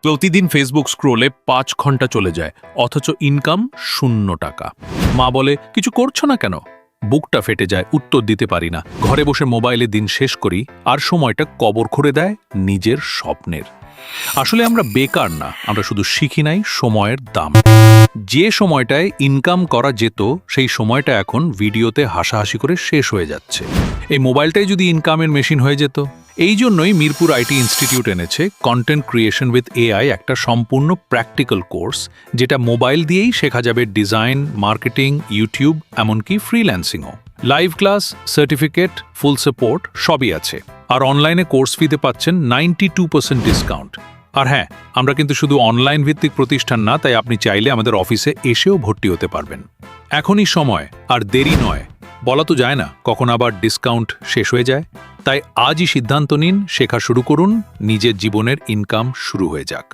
প্রতিদিন ফেসবুক স্ক্রোলে ৫ ঘন্টা চলে যায়, অথচ ইনকাম 0 টাকা। মা বলে, কিছু করছো না কেন? বুকটা ফেটে যায়, উত্তর দিতে পারি না। ঘরে বসে মোবাইলে দিন শেষ করি, আর সময়টা কবর করে দেয় নিজের স্বপ্নের। আসলে আমরা বেকার না, আমরা শুধু শিখি নাই সময়ের দাম। যে সময়টায় ইনকাম করা যেত, সেই সময়টা এখন ভিডিওতে হাসাহাসি করে শেষ হয়ে যাচ্ছে। এই মোবাইলটাই যদি ইনকামের মেশিন হয়ে যেত। এই জন্যই মিরপুর আইটি ইনস্টিটিউট এনেছে কন্টেন্ট ক্রিয়েশন উইথ এআই, একটা সম্পূর্ণ প্র্যাকটিক্যাল কোর্স, যেটা মোবাইল দিয়েই শেখা যাবে ডিজাইন, মার্কেটিং, ইউটিউব, এমনকি ফ্রিল্যান্সিংও। Live class, certificate, full support সবই আছে। আর অনলাইনে কোর্স ফিতে পাচ্ছেন 92% ডিসকাউন্ট। আর হ্যাঁ, আমরা কিন্তু শুধু অনলাইন ভিত্তিক প্রতিষ্ঠান না, তাই আপনি চাইলে আমাদের অফিসে এসেও ভর্তি হতে পারবেন। এখনই সময়, আর দেরি নয়। বলা তো যায় না কখন আবার ডিসকাউন্ট শেষ হয়ে যায়। তাই আজই সিদ্ধান্ত নিন, শেখা শুরু করুন, নিজের জীবনের ইনকাম শুরু হয়ে যাক।